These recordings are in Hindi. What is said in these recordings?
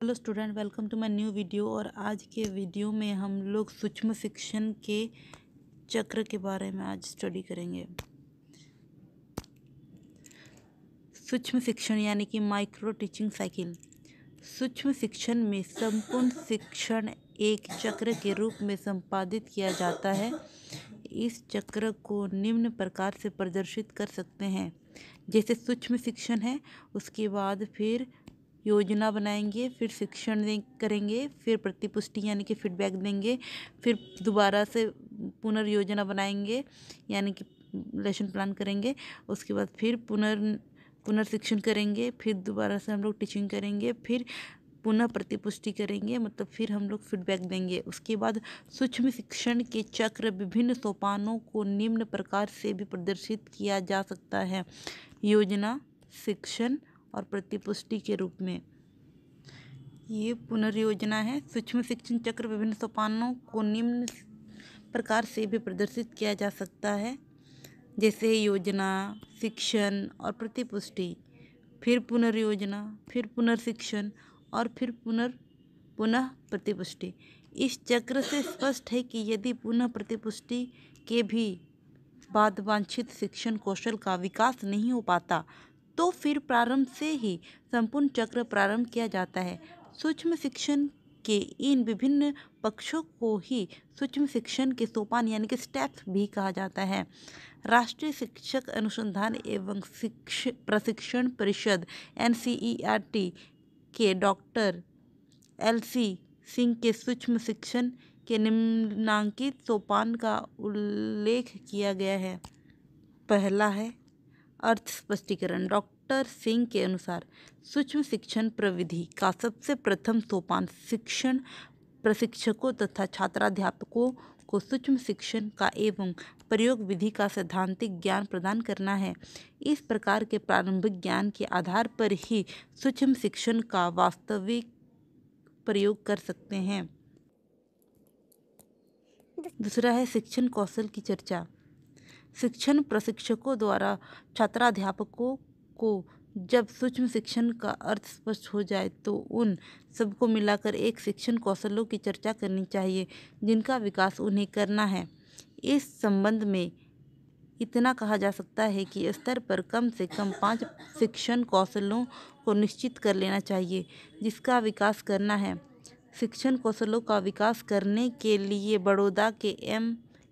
Hello student, welcome to my new video. और आज के वीडियो में हम लोग सूक्ष्म शिक्षण के चक्र के बारे में आज स्टडी करेंगे। सूक्ष्म शिक्षण यानी कि माइक्रो टीचिंग साइकिल। सूक्ष्म शिक्षण में संपूर्ण शिक्षण एक चक्र के रूप में संपादित किया जाता है। इस चक्र को निम्न प्रकार से प्रदर्शित कर सकते हैं, जैसे सूक्ष्म शिक्षण है, उसके बाद फिर योजना बनाएंगे, फिर शिक्षण करेंगे, फिर प्रतिपुष्टि यानी कि फीडबैक देंगे, फिर दोबारा से पुनर्योजना बनाएंगे यानी कि लेसन प्लान करेंगे, उसके बाद फिर पुनर्शिक्षण करेंगे, फिर दोबारा से हम लोग टीचिंग करेंगे, फिर पुनः प्रतिपुष्टि करेंगे, मतलब फिर हम लोग फीडबैक देंगे। उसके बाद सूक्ष्म शिक्षण के चक्र विभिन्न सोपानों को निम्न प्रकार से भी प्रदर्शित किया जा सकता है: योजना, शिक्षण और प्रतिपुष्टि के रूप में। ये पुनर्योजना है। सूक्ष्म शिक्षण चक्र विभिन्न सोपानों को निम्न प्रकार से भी प्रदर्शित किया जा सकता है, जैसे योजना, शिक्षण और प्रतिपुष्टि, फिर पुनर्योजना, फिर पुनर्शिक्षण और फिर पुनः प्रतिपुष्टि। इस चक्र से स्पष्ट है कि यदि पुनः प्रतिपुष्टि के भी बाद वांछित शिक्षण कौशल का विकास नहीं हो पाता तो फिर प्रारंभ से ही संपूर्ण चक्र प्रारंभ किया जाता है। सूक्ष्म शिक्षण के इन विभिन्न पक्षों को ही सूक्ष्म शिक्षण के सोपान यानी कि स्टेप्स भी कहा जाता है। राष्ट्रीय शिक्षक अनुसंधान एवं प्रशिक्षण परिषद NCERT के डॉक्टर LC सिंह के सूक्ष्म शिक्षण के निम्नांकित सोपान का उल्लेख किया गया है। पहला है अर्थ स्पष्टीकरण। डॉक्टर सिंह के अनुसार सूक्ष्म शिक्षण प्रविधि का सबसे प्रथम सोपान शिक्षण प्रशिक्षकों तथा छात्राध्यापकों को सूक्ष्म शिक्षण का एवं प्रयोग विधि का सैद्धांतिक ज्ञान प्रदान करना है। इस प्रकार के प्रारंभिक ज्ञान के आधार पर ही सूक्ष्म शिक्षण का वास्तविक प्रयोग कर सकते हैं। दूसरा है शिक्षण कौशल की चर्चा। शिक्षण प्रशिक्षकों द्वारा छात्राध्यापकों को जब सूक्ष्म शिक्षण का अर्थ स्पष्ट हो जाए तो उन सबको मिलाकर एक शिक्षण कौशलों की चर्चा करनी चाहिए जिनका विकास उन्हें करना है। इस संबंध में इतना कहा जा सकता है कि स्तर पर कम से कम 5 शिक्षण कौशलों को निश्चित कर लेना चाहिए जिसका विकास करना है। शिक्षण कौशलों का विकास करने के लिए बड़ौदा के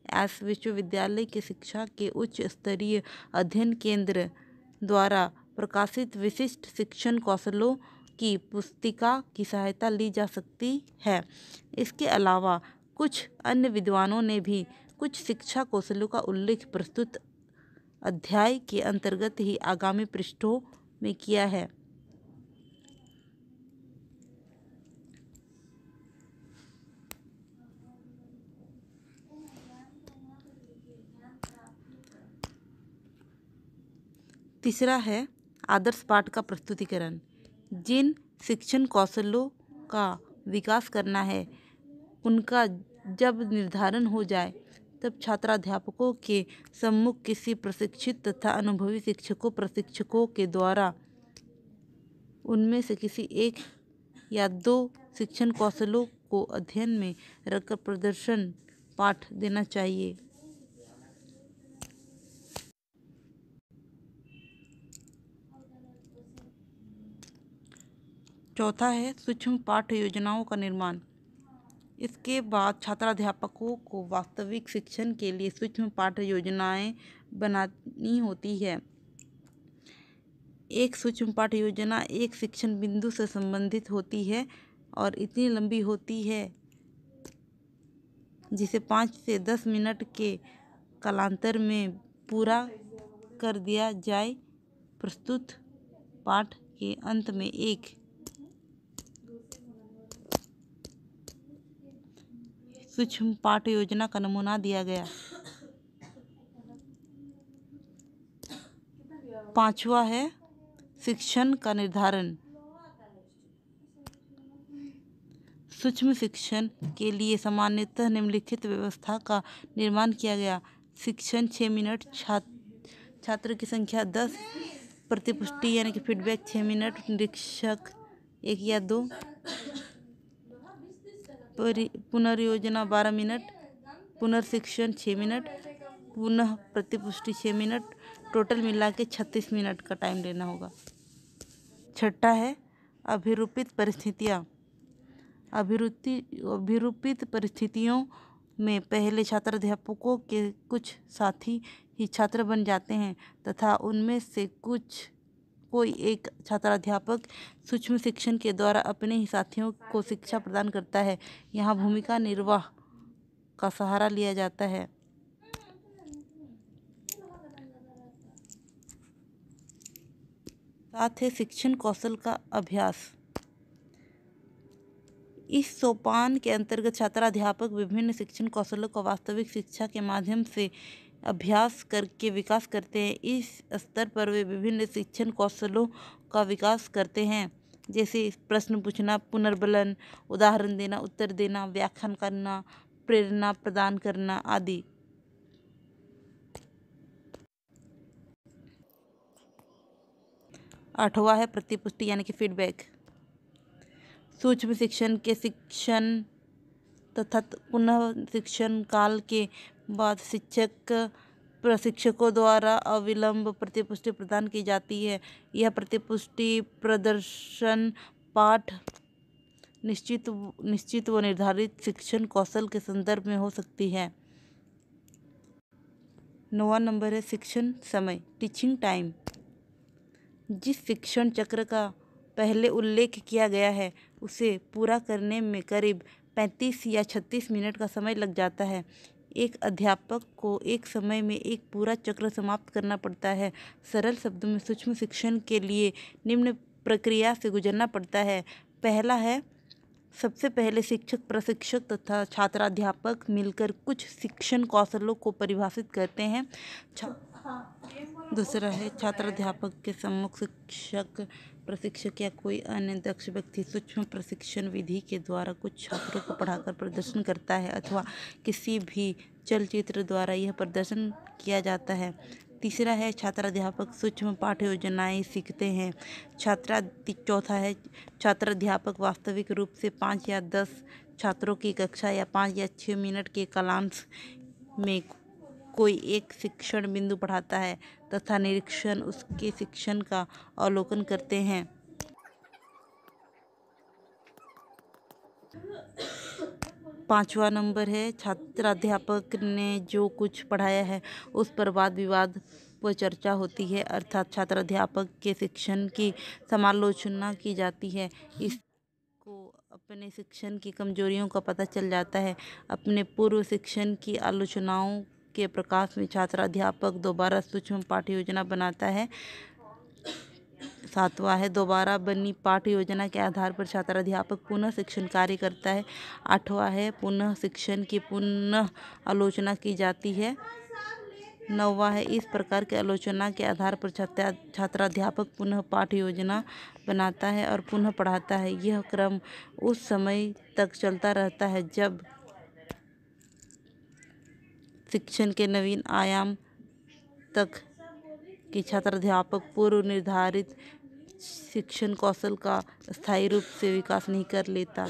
MS विश्वविद्यालय के शिक्षा के उच्च स्तरीय अध्ययन केंद्र द्वारा प्रकाशित विशिष्ट शिक्षण कौशलों की पुस्तिका की सहायता ली जा सकती है। इसके अलावा कुछ अन्य विद्वानों ने भी कुछ शिक्षा कौशलों का उल्लेख प्रस्तुत अध्याय के अंतर्गत ही आगामी पृष्ठों में किया है। तीसरा है आदर्श पाठ का प्रस्तुतिकरण। जिन शिक्षण कौशलों का विकास करना है उनका जब निर्धारण हो जाए तब छात्राध्यापकों के सम्मुख किसी प्रशिक्षित तथा अनुभवी प्रशिक्षकों के द्वारा उनमें से किसी एक या 2 शिक्षण कौशलों को अध्ययन में रखकर प्रदर्शन पाठ देना चाहिए। चौथा है सूक्ष्म पाठ योजनाओं का निर्माण। इसके बाद छात्राध्यापकों को वास्तविक शिक्षण के लिए सूक्ष्म पाठ योजनाएं बनानी होती है। एक सूक्ष्म पाठ योजना एक शिक्षण बिंदु से संबंधित होती है और इतनी लंबी होती है जिसे 5 से 10 मिनट के कालांतर में पूरा कर दिया जाए। प्रस्तुत पाठ के अंत में एक सूक्ष्म पाठ योजना का नमूना दिया गया। पांचवा है शिक्षण का निर्धारण। सूक्ष्म शिक्षण के लिए सामान्यतः निम्नलिखित व्यवस्था का निर्माण किया गया: शिक्षण 6 मिनट, छात्र की संख्या 10, प्रतिपुष्टि यानी कि फीडबैक 6 मिनट, निरीक्षक 1 या 2, पुनर्योजना 12 मिनट, पुनर्शिक्षण 6 मिनट, पुनः प्रतिपुष्टि 6 मिनट, टोटल मिला के 36 मिनट का टाइम लेना होगा। छठा है अभिरूपित परिस्थितियाँ। अभिरूपित परिस्थितियों में पहले छात्र अध्यापकों के कुछ साथी ही छात्र बन जाते हैं तथा उनमें से कोई एक छात्राध्यापक सूक्ष्म शिक्षण के द्वारा अपने ही साथियों को शिक्षा प्रदान करता है। यहाँ भूमिका निर्वाह का सहारा लिया जाता है। साथ है शिक्षण कौशल का अभ्यास। इस सोपान के अंतर्गत छात्राध्यापक विभिन्न शिक्षण कौशलों का वास्तविक शिक्षा के माध्यम से अभ्यास करके विकास करते हैं। इस स्तर पर वे विभिन्न शिक्षण कौशलों का विकास करते हैं, जैसे प्रश्न पूछना, पुनर्बलन, उदाहरण देना, उत्तर देना, व्याख्यान करना, प्रेरणा प्रदान करना आदि। आठवां है प्रतिपुष्टि यानी कि फीडबैक। सूक्ष्म शिक्षण के शिक्षण तथा पुनः शिक्षण काल के बाद प्रशिक्षकों द्वारा अविलंब प्रतिपुष्टि प्रदान की जाती है। यह प्रतिपुष्टि प्रदर्शन पाठ निश्चित व निर्धारित शिक्षण कौशल के संदर्भ में हो सकती है। 9वां नंबर है शिक्षण समय, टीचिंग टाइम। जिस शिक्षण चक्र का पहले उल्लेख किया गया है उसे पूरा करने में करीब 35 या 36 मिनट का समय लग जाता है। एक अध्यापक को एक समय में एक पूरा चक्र समाप्त करना पड़ता है। सरल शब्दों में सूक्ष्म शिक्षण के लिए निम्न प्रक्रिया से गुजरना पड़ता है। पहला है, सबसे पहले शिक्षक, प्रशिक्षक तथा छात्राध्यापक मिलकर कुछ शिक्षण कौशलों को परिभाषित करते हैं। दूसरा है छात्राध्यापक के सम्मुख शिक्षक, प्रशिक्षक या कोई अन्य दक्ष व्यक्ति सूक्ष्म प्रशिक्षण विधि के द्वारा कुछ छात्रों को पढ़ाकर प्रदर्शन करता है अथवा किसी भी चलचित्र द्वारा यह प्रदर्शन किया जाता है। तीसरा है छात्राध्यापक सूक्ष्म पाठ योजनाएं सीखते हैं। चौथा है छात्राध्यापक वास्तविक रूप से 5 या 10 छात्रों की कक्षा या 5 या 6 मिनट के कालांश में कोई एक शिक्षण बिंदु पढ़ाता है तथा निरीक्षण उसके शिक्षण का अवलोकन करते हैं। पांचवा नंबर है छात्राध्यापक ने जो कुछ पढ़ाया है उस पर वाद विवाद व चर्चा होती है, अर्थात छात्राध्यापक के शिक्षण की समालोचना की जाती है। इसको अपने शिक्षण की कमजोरियों का पता चल जाता है। अपने पूर्व शिक्षण की आलोचनाओं के प्रकाश में छात्राध्यापक दोबारा सूक्ष्म पाठ्य योजना बनाता है। सातवां है दोबारा बनी पाठ्य योजना के आधार पर छात्राध्यापक पुनः शिक्षण कार्य करता है। आठवां है पुनः शिक्षण की पुनः आलोचना की जाती है। नौवां है इस प्रकार के आलोचना के आधार पर छात्राध्यापक पुनः पाठ्य योजना बनाता है और पुनः पढ़ाता है। यह क्रम उस समय तक चलता रहता है जब शिक्षण के नवीन आयाम तक कि छात्राध्यापक पूर्व निर्धारित शिक्षण कौशल का स्थायी रूप से विकास नहीं कर लेता।